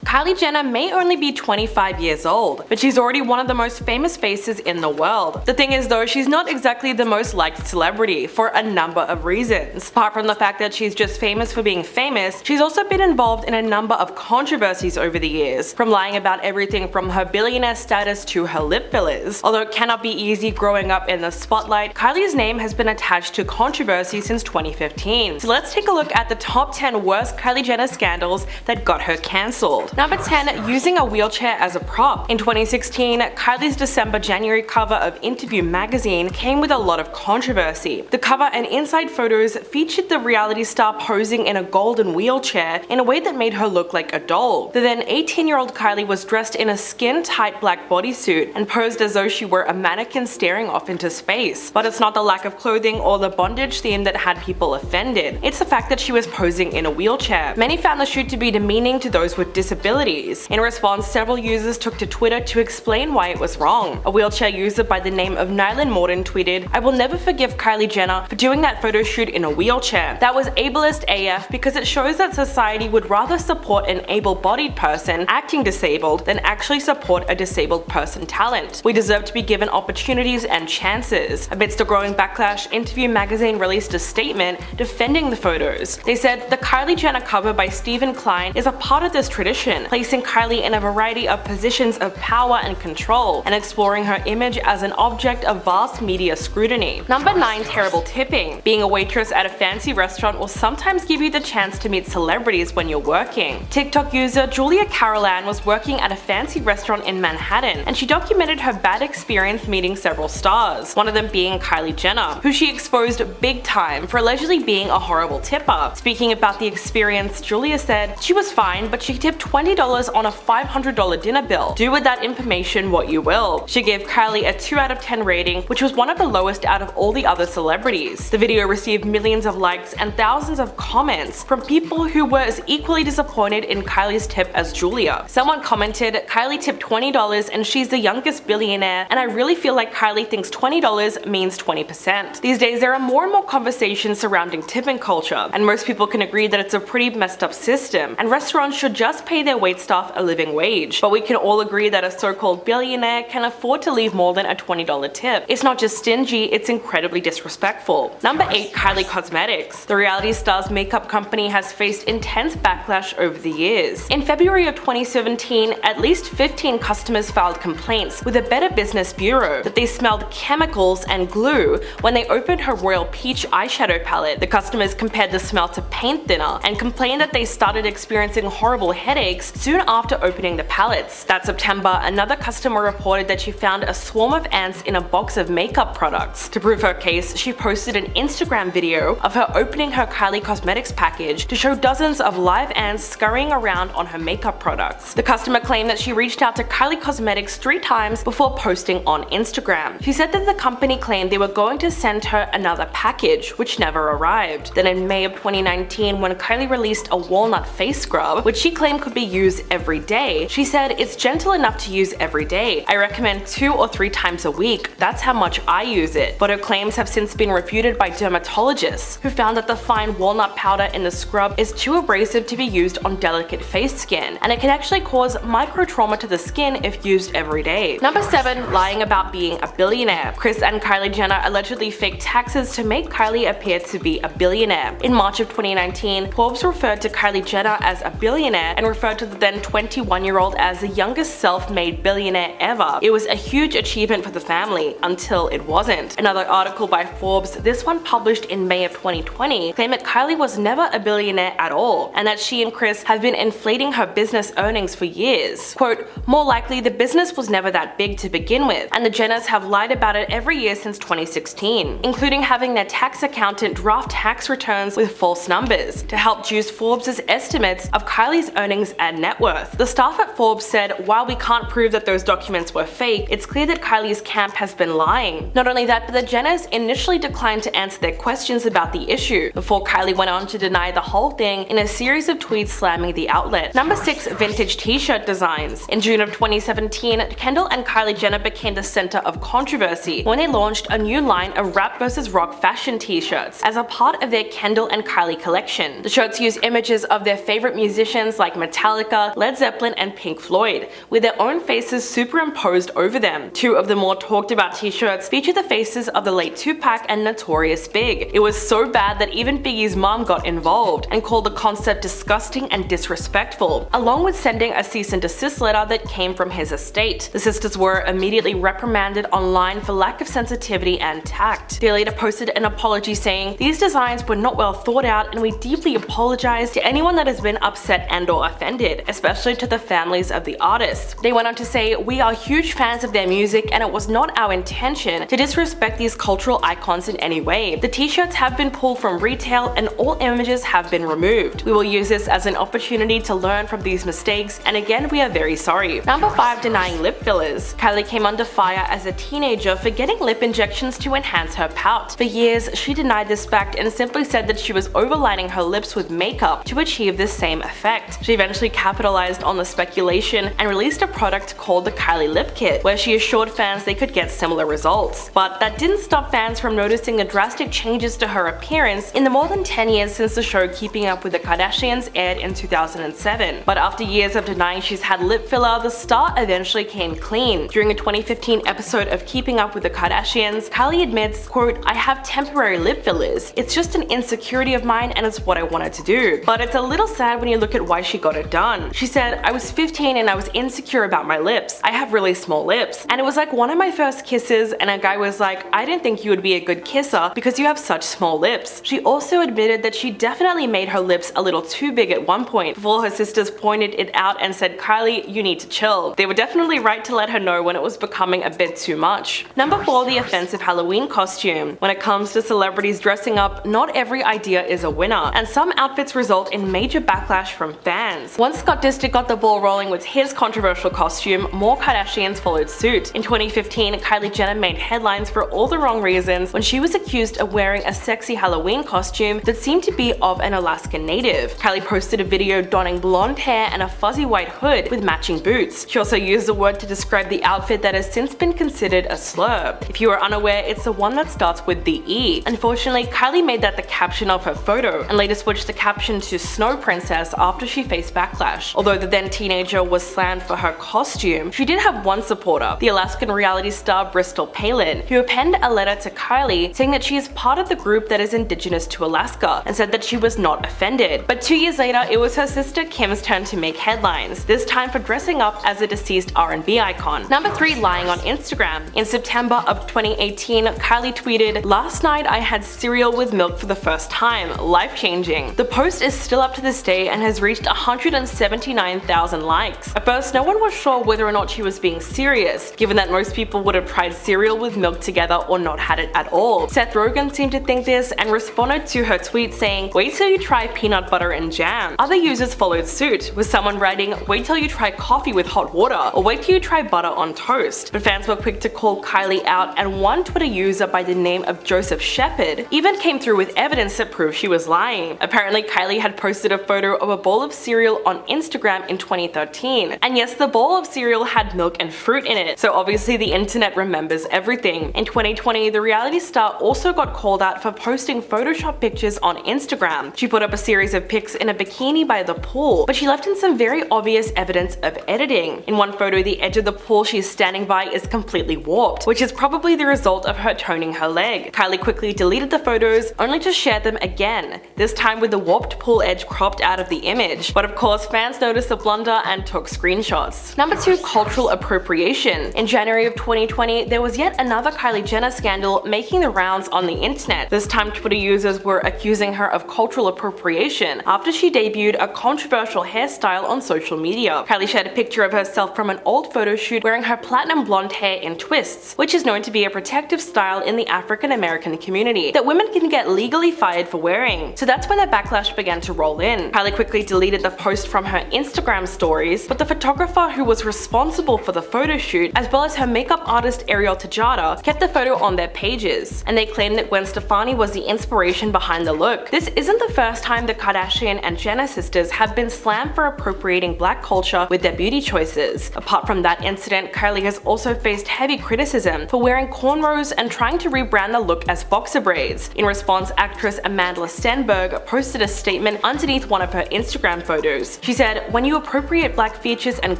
Kylie Jenner may only be 25 years old, but she's already one of the most famous faces in the world. The thing is though, she's not exactly the most liked celebrity for a number of reasons. Apart from the fact that she's just famous for being famous, she's also been involved in a number of controversies over the years, from lying about everything from her billionaire status to her lip fillers. Although it cannot be easy growing up in the spotlight, Kylie's name has been attached to controversy since 2015. So let's take a look at the top 10 worst Kylie Jenner scandals that got her cancelled. Number 10. Using a wheelchair as a prop. In 2016, Kylie's December-January cover of Interview magazine came with a lot of controversy. The cover and inside photos featured the reality star posing in a golden wheelchair in a way that made her look like a doll. The then 18-year-old Kylie was dressed in a skin-tight black bodysuit and posed as though she were a mannequin staring off into space. But it's not the lack of clothing or the bondage theme that had people offended. It's the fact that she was posing in a wheelchair. Many found the shoot to be demeaning to those with disabilities. In response, several users took to Twitter to explain why it was wrong. A wheelchair user by the name of Nylan Morton tweeted, "I will never forgive Kylie Jenner for doing that photo shoot in a wheelchair. That was ableist AF because it shows that society would rather support an able-bodied person acting disabled than actually support a disabled person talent. We deserve to be given opportunities and chances." Amidst a growing backlash, Interview magazine released a statement defending the photos. They said, "The Kylie Jenner cover by Stephen Klein is a part of this tradition, placing Kylie in a variety of positions of power and control, and exploring her image as an object of vast media scrutiny." Number 9. Terrible tipping. Being a waitress at a fancy restaurant will sometimes give you the chance to meet celebrities when you're working. TikTok user Julia Carolan was working at a fancy restaurant in Manhattan, and she documented her bad experience meeting several stars, one of them being Kylie Jenner, who she exposed big time for allegedly being a horrible tipper. Speaking about the experience, Julia said, "She was fine, but she tipped $20 on a $500 dinner bill. Do with that information what you will." She gave Kylie a 2 out of 10 rating, which was one of the lowest out of all the other celebrities. The video received millions of likes and thousands of comments from people who were as equally disappointed in Kylie's tip as Julia. Someone commented, "Kylie tipped $20 and she's the youngest billionaire, and I really feel like Kylie thinks $20 means 20%. These days there are more and more conversations surrounding tipping culture, and most people can agree that it's a pretty messed up system, and restaurants should just pay their waitstaff a living wage. But we can all agree that a so-called billionaire can afford to leave more than a $20 tip. It's not just stingy, it's incredibly disrespectful." Number 8. Kylie Cosmetics. The reality star's makeup company has faced intense backlash over the years. In February of 2017, at least 15 customers filed complaints with the Better Business Bureau that they smelled chemicals and glue when they opened her Royal Peach eyeshadow palette. The customers compared the smell to paint thinner and complained that they started experiencing horrible headaches soon after opening the palettes. That September, another customer reported that she found a swarm of ants in a box of makeup products. To prove her case, she posted an Instagram video of her opening her Kylie Cosmetics package to show dozens of live ants scurrying around on her makeup products. The customer claimed that she reached out to Kylie Cosmetics 3 times before posting on Instagram. She said that the company claimed they were going to send her another package, which never arrived. Then in May of 2019, when Kylie released a walnut face scrub, which she claimed could be used every day, she said, "It's gentle enough to use every day. I recommend 2 or 3 times a week. That's how much I use it." But her claims have since been refuted by dermatologists, who found that the fine walnut powder in the scrub is too abrasive to be used on delicate face skin, and it can actually cause micro-trauma to the skin if used every day. Number 7. Lying about being a billionaire. Kris and Kylie Jenner allegedly faked taxes to make Kylie appear to be a billionaire. In March of 2019, Forbes referred to Kylie Jenner as a billionaire and referred to the then 21-year-old as the youngest self-made billionaire ever. It was a huge achievement for the family, until it wasn't. Another article by Forbes, this one published in May of 2020, claimed that Kylie was never a billionaire at all, and that she and Kris have been inflating her business earnings for years. Quote, "More likely the business was never that big to begin with, and the Jenners have lied about it every year since 2016, including having their tax accountant draft tax returns with false numbers to help juice Forbes' estimates of Kylie's earnings and net worth." The staff at Forbes said, "While we can't prove that those documents were fake, it's clear that Kylie's camp has been lying." Not only that, but the Jenners initially declined to answer their questions about the issue, before Kylie went on to deny the whole thing in a series of tweets slamming the outlet. Number 6. Vintage t-shirt designs. In June of 2017, Kendall and Kylie Jenner became the center of controversy when they launched a new line of rap vs. rock fashion t-shirts as a part of their Kendall and Kylie collection. The shirts use images of their favorite musicians like Metallica, Metallica, Led Zeppelin, and Pink Floyd, with their own faces superimposed over them. Two of the more talked about t-shirts feature the faces of the late Tupac and Notorious Big. It was so bad that even Biggie's mom got involved and called the concept disgusting and disrespectful, along with sending a cease and desist letter that came from his estate. The sisters were immediately reprimanded online for lack of sensitivity and tact. They later posted an apology saying, "These designs were not well thought out and we deeply apologize to anyone that has been upset and or offended, especially to the families of the artists." They went on to say, "We are huge fans of their music and it was not our intention to disrespect these cultural icons in any way. The t-shirts have been pulled from retail and all images have been removed. We will use this as an opportunity to learn from these mistakes, and again we are very sorry." Number 5. Denying lip fillers. Kylie came under fire as a teenager for getting lip injections to enhance her pout. For years, she denied this fact and simply said that she was overlining her lips with makeup to achieve this same effect. She eventually capitalized on the speculation and released a product called the Kylie Lip Kit, where she assured fans they could get similar results. But that didn't stop fans from noticing the drastic changes to her appearance in the more than 10 years since the show Keeping Up with the Kardashians aired in 2007. But after years of denying she's had lip filler, the star eventually came clean. During a 2015 episode of Keeping Up with the Kardashians, Kylie admits, quote, "I have temporary lip fillers. It's just an insecurity of mine and it's what I wanted to do. But it's a little sad when you look at why she got it done." She said, "I was 15 and I was insecure about my lips. I have really small lips. And it was like one of my first kisses and a guy was like, 'I didn't think you would be a good kisser because you have such small lips.'" She also admitted that she definitely made her lips a little too big at one point before her sisters pointed it out and said, "Kylie, you need to chill." They were definitely right to let her know when it was becoming a bit too much. Number 4. The offensive Halloween costume. When it comes to celebrities dressing up, not every idea is a winner, and some outfits result in major backlash from fans. Once Scott Disick got the ball rolling with his controversial costume, more Kardashians followed suit. In 2015, Kylie Jenner made headlines for all the wrong reasons when she was accused of wearing a sexy Halloween costume that seemed to be of an Alaskan native. Kylie posted a video donning blonde hair and a fuzzy white hood with matching boots. She also used the word to describe the outfit that has since been considered a slur. If you are unaware, it's the one that starts with the E. Unfortunately, Kylie made that the caption of her photo and later switched the caption to Snow Princess after she faced backlash. Although the then teenager was slammed for her costume, she did have one supporter, the Alaskan reality star Bristol Palin, who penned a letter to Kylie saying that she is part of the group that is indigenous to Alaska and said that she was not offended. But 2 years later, it was her sister Kim's turn to make headlines, this time for dressing up as a deceased R&B icon. Number 3. Lying on Instagram. In September of 2018, Kylie tweeted, "Last night I had cereal with milk for the first time. Life-changing." The post is still up to this day and has reached 179,000 likes. At first, no one was sure whether or not she was being serious, given that most people would have tried cereal with milk together or not had it at all. Seth Rogen seemed to think this and responded to her tweet saying, "Wait till you try peanut butter and jam." Other users followed suit, with someone writing, "Wait till you try coffee with hot water," or "Wait till you try butter on toast." But fans were quick to call Kylie out, and one Twitter user by the name of Joseph Shepard even came through with evidence that proved she was lying. Apparently, Kylie had posted a photo of a bowl of cereal on Instagram in 2013. And yes, the bowl of cereal had milk and fruit in it, so obviously the internet remembers everything. In 2020, the reality star also got called out for posting Photoshop pictures on Instagram. She put up a series of pics in a bikini by the pool, but she left in some very obvious evidence of editing. In one photo, the edge of the pool she's standing by is completely warped, which is probably the result of her toning her leg. Kylie quickly deleted the photos, only to share them again, this time with the warped pool edge cropped out of the image. But of course, fans noticed the blunder and took screenshots. Number 2. Cultural appropriation. In January of 2020, there was yet another Kylie Jenner scandal making the rounds on the internet. This time, Twitter users were accusing her of cultural appropriation after she debuted a controversial hairstyle on social media. Kylie shared a picture of herself from an old photo shoot wearing her platinum blonde hair in twists, which is known to be a protective style in the African American community that women can get legally fired for wearing. So that's when the backlash began to roll in. Kylie quickly deleted the post from her Instagram stories, but the photographer who was responsible for the photo shoot, as well as her makeup artist Ariel Tejada, kept the photo on their pages, and they claimed that Gwen Stefani was the inspiration behind the look. This isn't the first time the Kardashian and Jenner sisters have been slammed for appropriating black culture with their beauty choices. Apart from that incident, Kylie has also faced heavy criticism for wearing cornrows and trying to rebrand the look as boxer braids. In response, actress Amanda Stenberg posted a statement underneath one of her Instagram photos. She said, "When you appropriate black features and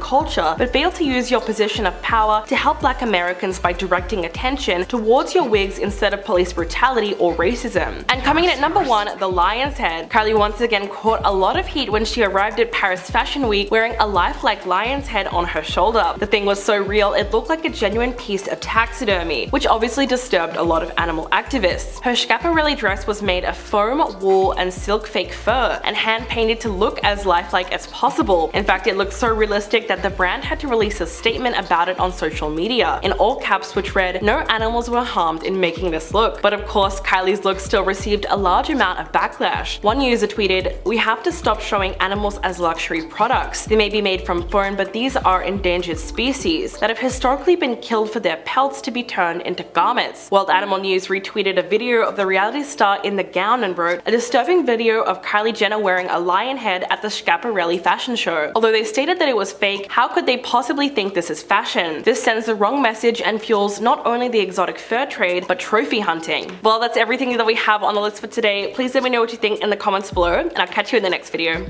culture, but fail to use your position of power to help black Americans by directing attention towards your wigs instead of police brutality or racism." And coming in at number 1, the lion's head. Kylie once again caught a lot of heat when she arrived at Paris Fashion Week wearing a lifelike lion's head on her shoulder. The thing was so real it looked like a genuine piece of taxidermy, which obviously disturbed a lot of animal activists. Her schiaparelli dress was made of foam, wool, and silk fake fur, and hand painted to look as lifelike as possible. In fact, it looked so realistic that the brand had to release a statement about it on social media, in all caps, which read, "No animals were harmed in making this look." But of course, Kylie's look still received a large amount of backlash. One user tweeted, "We have to stop showing animals as luxury products. They may be made from foam, but these are endangered species that have historically been killed for their pelts to be turned into garments." World Animal News retweeted a video of the reality star in the gown and wrote, "A disturbing video of Kylie Jenner wearing a lion head at the Schiaparelli fashion show. Although they stated that it was fake, how could they possibly think this is fashion? This sends the wrong message and fuels not only the exotic fur trade, but trophy hunting." Well, that's everything that we have on the list for today. Please let me know what you think in the comments below, and I'll catch you in the next video.